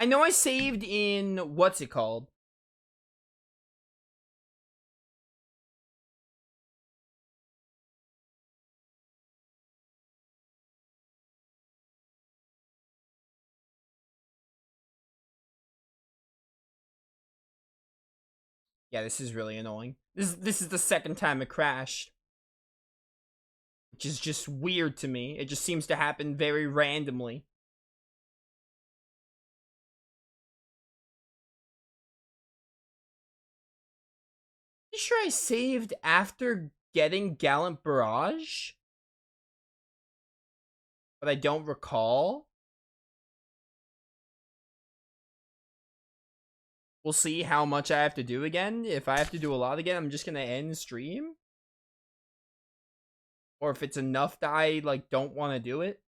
I know I saved in, what's it called? Yeah, this is really annoying. This is the second time it crashed. Which is just weird to me. It just seems to happen very randomly. Pretty sure I saved after getting Gallant Barrage? But I don't recall. We'll see how much I have to do again. If I have to do a lot again, I'm just gonna end stream. Or if it's enough that I, like, don't want to do it.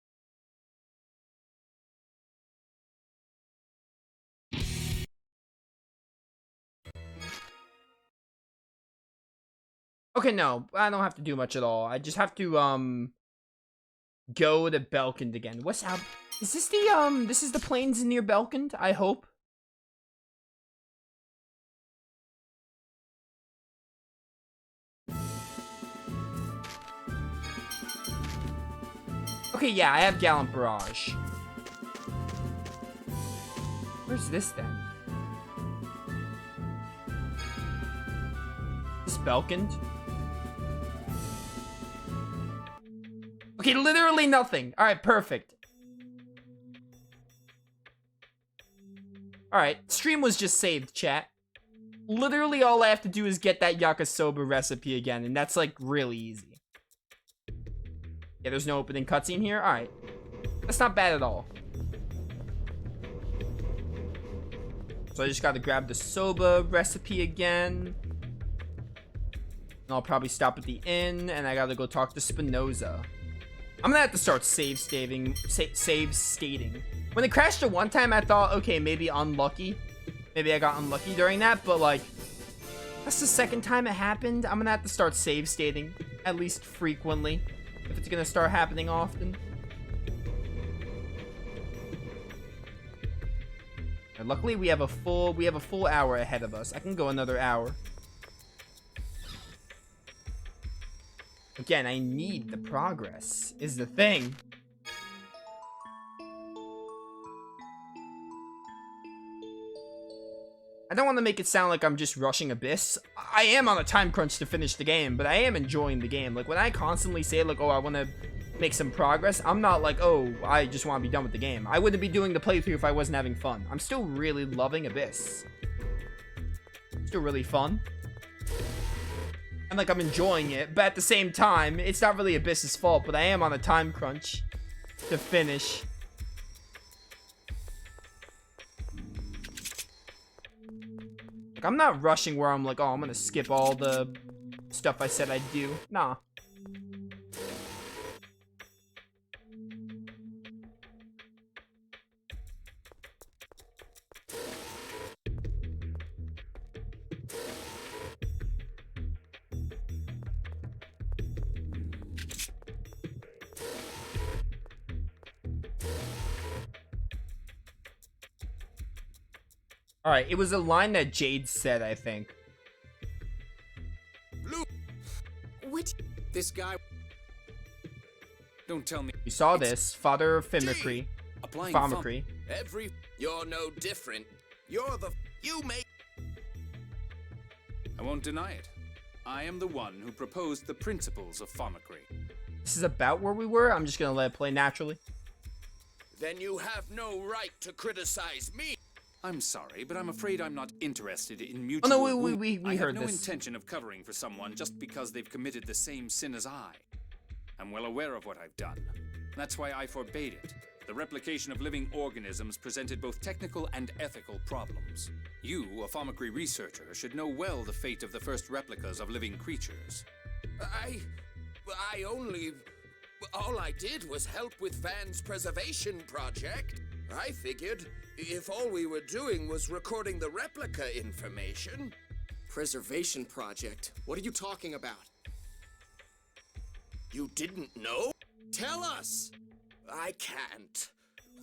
Okay, no. I don't have to do much at all. I just have to, go to Belkend again. What's up? Is this the, this is the plains near Belkend? I hope. Okay, yeah, I have Gallant Barrage. Where's this then? This Belkend? Okay, literally nothing. Alright, perfect. Alright, stream was just saved, chat. Literally all I have to do is get that yakisoba recipe again, and that's, like, really easy. Yeah, there's no opening cutscene here? Alright. That's not bad at all. So I just gotta grab the soba recipe again. And I'll probably stop at the inn, and I gotta go talk to Spinoza. I'm gonna have to start save stating. When it crashed the one time, I thought, okay, maybe unlucky. Maybe I got unlucky during that, but like, that's the second time it happened. I'm gonna have to start save stating, at least frequently, if it's gonna start happening often. And luckily, we have a full hour ahead of us. I can go another hour. Again, I need the progress, is the thing. I don't want to make it sound like I'm just rushing Abyss. I am on a time crunch to finish the game, but I am enjoying the game. Like, when I constantly say, like, oh, I want to make some progress, I'm not like, oh, I just want to be done with the game. I wouldn't be doing the playthrough if I wasn't having fun. I'm still really loving Abyss. Still really fun. And, like, I'm enjoying it, but at the same time, it's not really Abyss's fault, but I am on a time crunch to finish. Like, I'm not rushing where I'm like, oh, I'm gonna skip all the stuff I said I'd do. Nah. Alright, it was a line that Jade said, I think. Luke! What? This guy... Don't tell me... You saw this. Father Fimicry. Applying Famicry. You're no different. You're the... You make... I won't deny it. I am the one who proposed the principles of Famicry. This is about where we were. I'm just gonna let it play naturally. Then you have no right to criticize me. I'm sorry, but I'm afraid I'm not interested in mutual... Oh, no, we I heard have no this. intention of covering for someone just because they've committed the same sin as I. I'm well aware of what I've done. That's why I forbade it. The replication of living organisms presented both technical and ethical problems. You, a Famicry researcher, should know well the fate of the first replicas of living creatures. All I did was help with Van's preservation project. I figured if all we were doing was recording the replica information... Preservation project? What are you talking about? You didn't know? Tell us! I can't.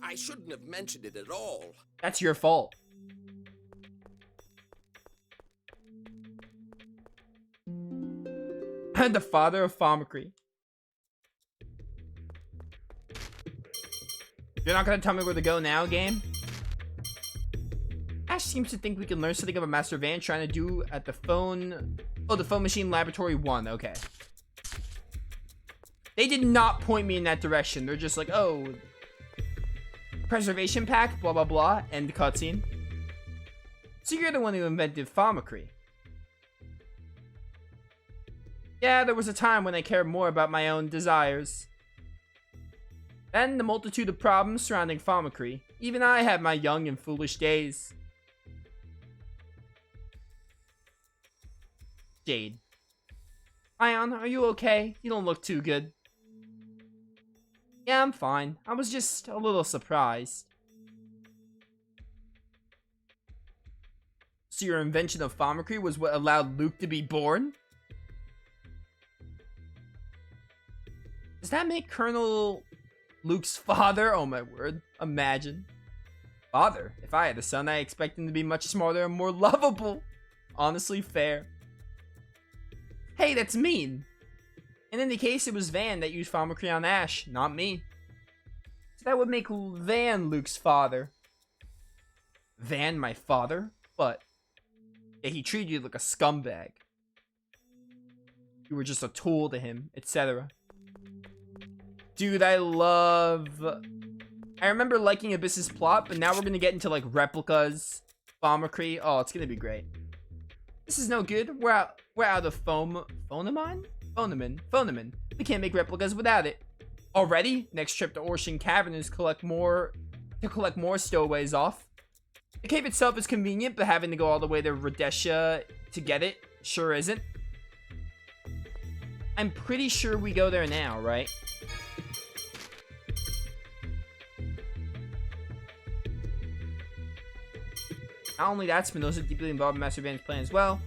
I shouldn't have mentioned it at all. That's your fault. The father of Famicry. You're not gonna tell me where to go now, game? Ash seems to think we can learn something about Master Van trying to do at the phone... Oh, the phone machine laboratory 1. Okay. They did not point me in that direction. They're just like, oh... Preservation pack, blah, blah, blah. End cutscene. So you're the one who invented Famicry. Yeah, there was a time when I cared more about my own desires. Then the multitude of problems surrounding Famicry. Even I had my young and foolish days. Jade. Ion, are you okay? You don't look too good. Yeah, I'm fine. I was just a little surprised. So your invention of Famicry was what allowed Luke to be born? Does that make Colonel Luke's father? Oh my word. Imagine. Father? If I had a son, I expect him to be much smarter and more lovable. Honestly, fair. Hey, that's mean. In any case, it was Van that used Famicry on Ash, not me. So that would make Van Luke's father. Van my father? But yeah, he treated you like a scumbag. You were just a tool to him, etc. Dude, I remember liking Abyss's plot, but now we're gonna get into like replicas, Famicry. Oh, it's gonna be great. This is no good. We're out of Phonomin? We can't make replicas without it. Already? Next trip to Orshan Cavern is to collect more stowaways off. The cave itself is convenient, but having to go all the way to Rhodesia to get it sure isn't. I'm pretty sure we go there now, right? Not only that, Spinoza deeply involved in Master Van's plan as well.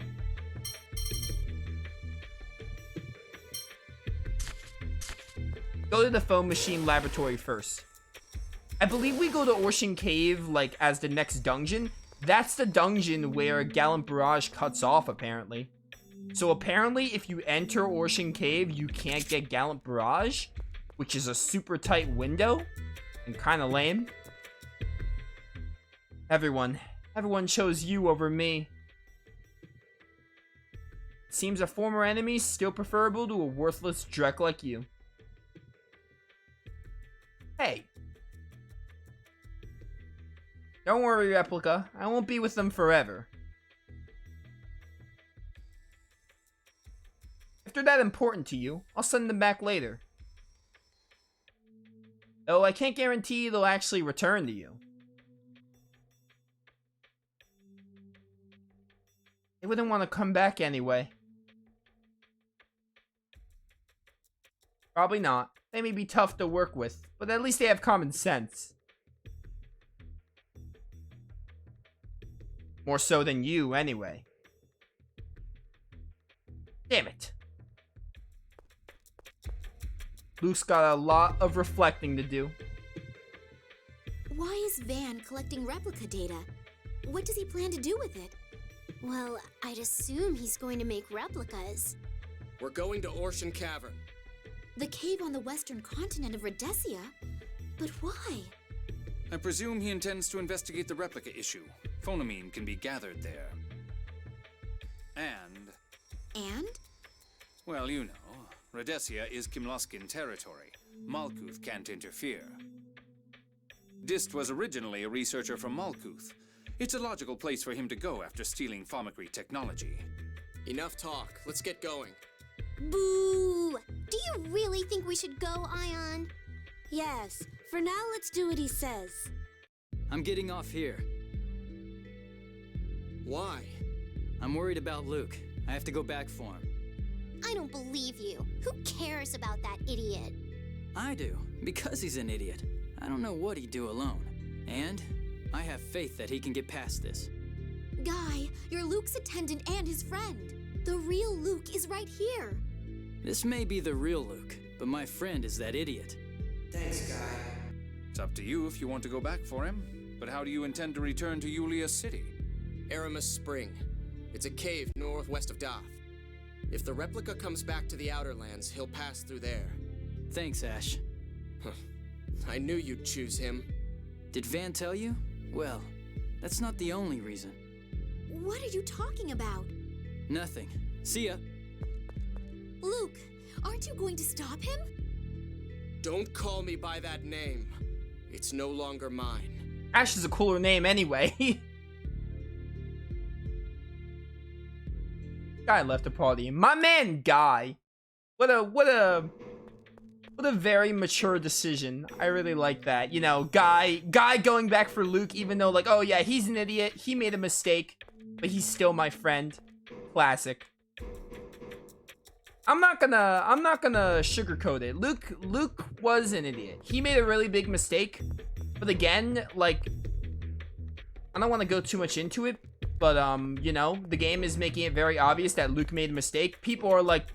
Go to the phone machine laboratory first. I believe we go to Orshan Cave, like, as the next dungeon. That's the dungeon where Gallant Barrage cuts off, apparently. So apparently, if you enter Orshan Cave, you can't get Gallant Barrage, which is a super tight window and kind of lame. Everyone chose you over me. Seems a former enemy is still preferable to a worthless dreck like you. Hey. Don't worry, Replica. I won't be with them forever. If they're that important to you, I'll send them back later. Though I can't guarantee they'll actually return to you. They wouldn't want to come back anyway. Probably not. They may be tough to work with, but at least they have common sense. More so than you, anyway. Damn it. Luke's got a lot of reflecting to do. Why is Van collecting replica data? What does he plan to do with it? Well, I'd assume he's going to make replicas. We're going to Orshan Cavern. The cave on the western continent of Rhodesia? But why? I presume he intends to investigate the replica issue. Phonamine can be gathered there. And? Well, you know, Rhodesia is Kimloskin territory. Malkuth can't interfere. Dist was originally a researcher from Malkuth. It's a logical place for him to go after stealing Famicry technology. Enough talk. Let's get going. Boo! Do you really think we should go, Ion? Yes. For now, let's do what he says. I'm getting off here. Why? I'm worried about Luke. I have to go back for him. I don't believe you. Who cares about that idiot? I do, because he's an idiot. I don't know what he'd do alone. And I have faith that he can get past this. Guy, you're Luke's attendant and his friend. The real Luke is right here. This may be the real Luke, but my friend is that idiot. Thanks, Guy. It's up to you if you want to go back for him. But how do you intend to return to Yulia City? Aramis Spring. It's a cave northwest of Doth. If the replica comes back to the Outer Lands, he'll pass through there. Thanks, Ash. I knew you'd choose him. Did Van tell you? Well, that's not the only reason. What are you talking about? Nothing. See ya. Luke, aren't you going to stop him? Don't call me by that name. It's no longer mine. Ash is a cooler name anyway. Guy left the party. My man, Guy. What a very mature decision. I really like that. You know, Guy going back for Luke, even though, like, oh yeah, he's an idiot. He made a mistake, but he's still my friend. Classic. I'm not gonna sugarcoat it. Luke was an idiot. He made a really big mistake. But again, like, I don't want to go too much into it, but you know, the game is making it very obvious that Luke made a mistake. People are like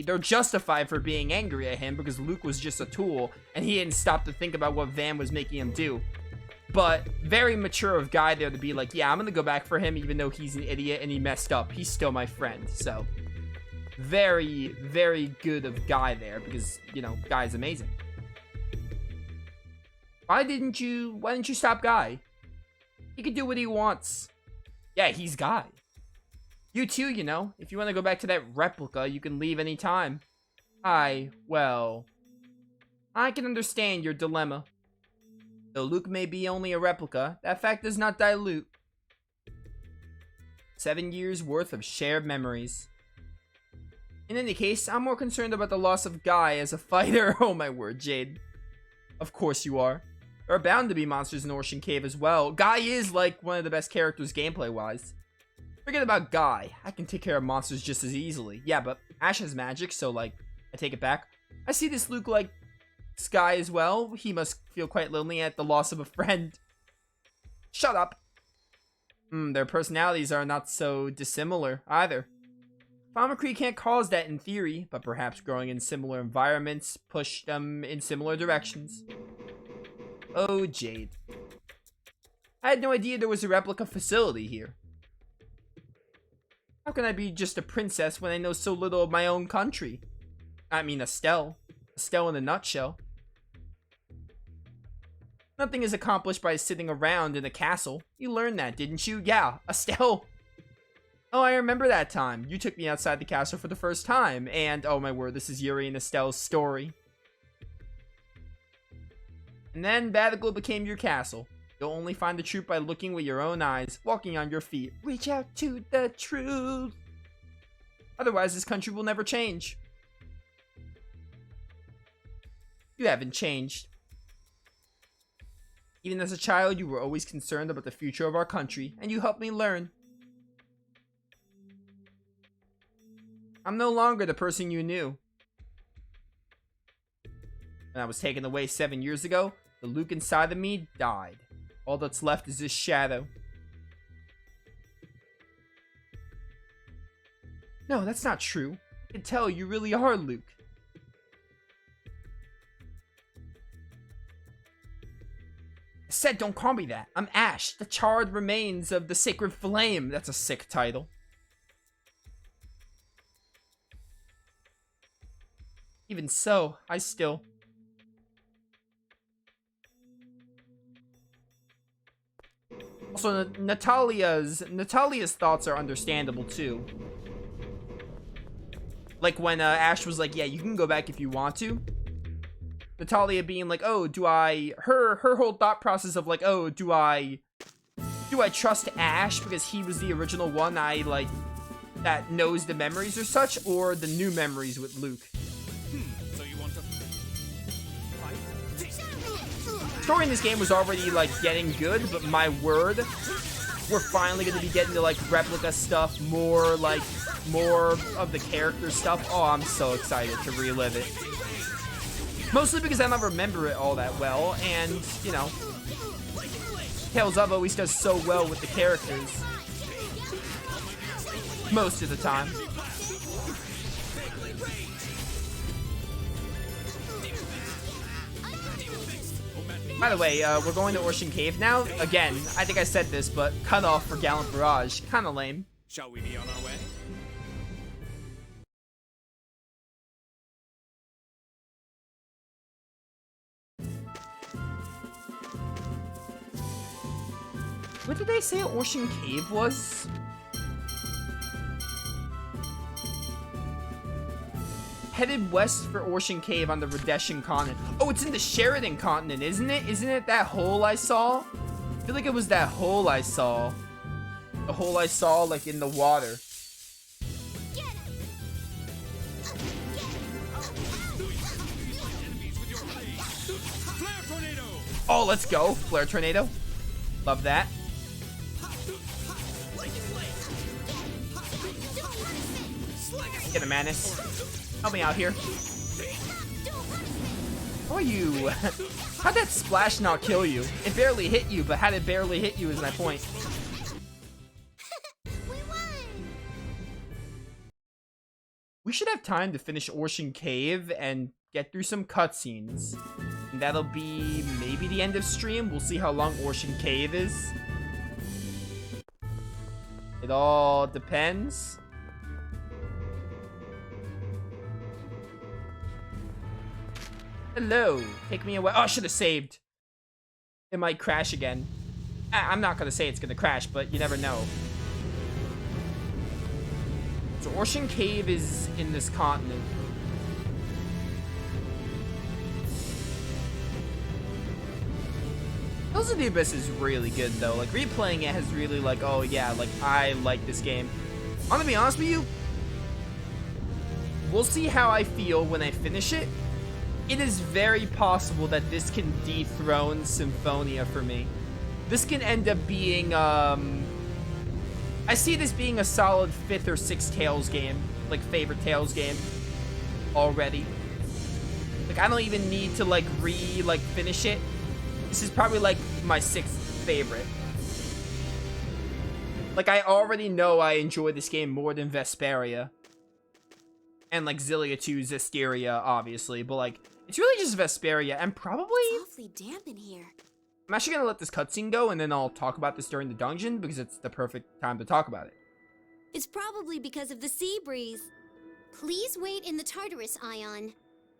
they're justified for being angry at him because Luke was just a tool and he didn't stop to think about what Van was making him do. But very mature of Guy there to be like, yeah, I'm gonna go back for him even though he's an idiot and he messed up. He's still my friend. So very, very good of Guy there because, you know, Guy's amazing. Why didn't you stop Guy? He can do what he wants. Yeah, he's Guy. You too, you know. If you want to go back to that replica, you can leave anytime. Well, I can understand your dilemma. Though Luke may be only a replica, that fact does not dilute 7 years worth of shared memories. In any case, I'm more concerned about the loss of Guy as a fighter. Oh my word, Jade. Of course you are. There are bound to be monsters in Ocean Cave as well. Guy is like one of the best characters gameplay-wise. Forget about Guy. I can take care of monsters just as easily. Yeah, but Ash has magic, so like, I take it back. I see this Luke like Sky as well. He must feel quite lonely at the loss of a friend. Shut up. Their personalities are not so dissimilar either. Famicree can't cause that in theory, but perhaps growing in similar environments push them in similar directions. Oh, Jade. I had no idea there was a replica facility here. How can I be just a princess when I know so little of my own country? I mean, Estelle. Estelle in a nutshell. Nothing is accomplished by sitting around in a castle. You learned that, didn't you? Yeah, Estelle. Oh, I remember that time. You took me outside the castle for the first time. And, oh my word, this is Yuri and Estelle's story. And then Badagle became your castle. You'll only find the truth by looking with your own eyes, walking on your feet. Reach out to the truth. Otherwise, this country will never change. You haven't changed. Even as a child, you were always concerned about the future of our country, and you helped me learn. I'm no longer the person you knew. When I was taken away 7 years ago, the Luke inside of me died. All that's left is this shadow. No, that's not true. I can tell you really are Luke. I said don't call me that. I'm Ash, the charred remains of the sacred flame. That's a sick title. Even so, I still... Also, Natalia's thoughts are understandable too. Like when Ash was like, yeah, you can go back if you want to. Natalia being like, oh, do I... Her whole thought process of like, oh, do I trust Ash because he was the original one that knows the memories or such, or the new memories with Luke? So you want to fight? Story in this game was already like getting good, but my word, we're finally going to be getting to like replica stuff, more of the character stuff. Oh, I'm so excited to relive it. Mostly because I don't remember it all that well, and you know, Tales of always does so well with the characters. Most of the time. By the way, we're going to Ocean Cave now. Again, I think I said this, but cut off for Gallant Barrage. Kinda lame. Shall we be on our way? What did they say Ocean Cave was? Headed west for Ocean Cave on the Rhodesian continent. Oh, it's in the Sheridan continent, isn't it? Isn't it that hole I saw? I feel like it was that hole I saw. The hole I saw, like, in the water. Oh, let's go. Flare Tornado. Love that. Get a Manus. Help me out here. How are you? How'd that splash not kill you? It barely hit you, but had it barely hit you is my point. We should have time to finish Ocean Cave and get through some cutscenes. And that'll be maybe the end of stream. We'll see how long Ocean Cave is. It all depends. Hello. Take me away. Oh, I should have saved. It might crash again. I'm not going to say it's going to crash, but you never know. So Ocean Cave is in this continent. Tales of the Abyss is really good though. Like replaying it has really like, oh yeah, like I like this game. I'm gonna be honest with you. We'll see how I feel when I finish it. It is very possible that this can dethrone Symphonia for me. This can end up being, I see this being a solid 5th or 6th Tales game. Like, favorite Tales game. Already. Like, I don't even need to, like, finish it. This is probably, like, my 6th favorite. Like, I already know I enjoy this game more than Vesperia. And, like, Xillia 2, Zestiria, obviously. But, like, it's really just Vesperia, and probably... It's awfully damp in here. I'm actually gonna let this cutscene go, and then I'll talk about this during the dungeon, because it's the perfect time to talk about it. It's probably because of the sea breeze. Please wait in the Tartarus, Ion.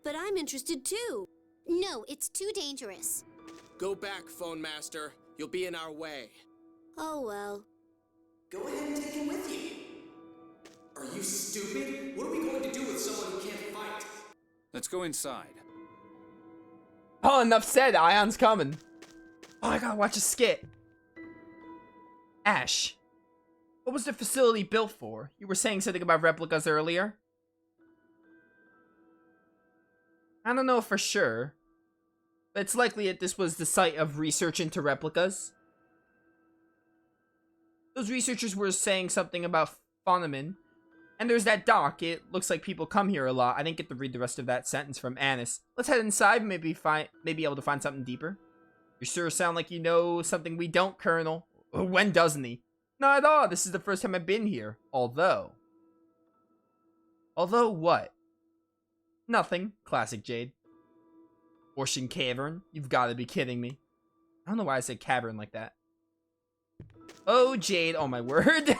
But I'm interested too. No, it's too dangerous. Go back, Phone Master. You'll be in our way. Oh well. Go ahead and take him with you. Are you stupid? What are we going to do with someone who can't fight? Let's go inside. Oh, enough said. Ion's coming. Oh, I gotta watch a skit. Ash, what was the facility built for? You were saying something about replicas earlier. I don't know for sure, but it's likely that this was the site of research into replicas. Those researchers were saying something about Phonomen. And there's that dock. It looks like people come here a lot. I didn't get to read the rest of that sentence from Annis. Let's head inside and maybe able to find something deeper. You sure sound like you know something we don't, Colonel. When doesn't he? Not at all. This is the first time I've been here. Although what? Nothing. Classic Jade. Ocean Cavern? You've got to be kidding me. I don't know why I said cavern like that. Oh, Jade. Oh, my word.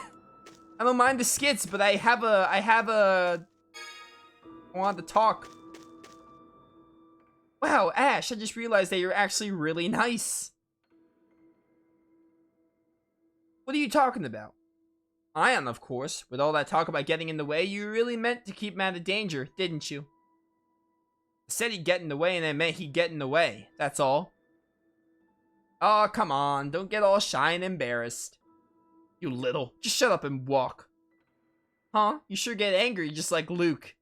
I don't mind the skits, but I want to talk. Wow, Ash, I just realized that you're actually really nice. What are you talking about? Ion, of course. With all that talk about getting in the way, you really meant to keep him out of danger, didn't you? I said he'd get in the way, and I meant he'd get in the way. That's all. Oh, come on. Don't get all shy and embarrassed. You little. Just shut up and walk. Huh? You sure get angry just like Luke.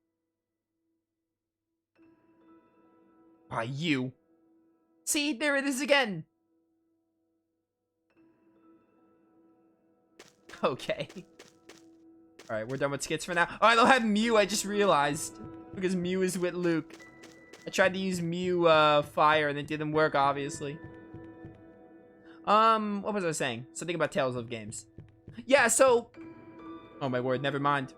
Why, you. See, there it is again. Okay. Alright, we're done with skits for now. Oh, I don't have Mew, I just realized. Because Mew is with Luke. I tried to use Mew Fire and it didn't work, obviously. What was I saying? Something about Tales of games. Yeah, so... Oh my word, never mind.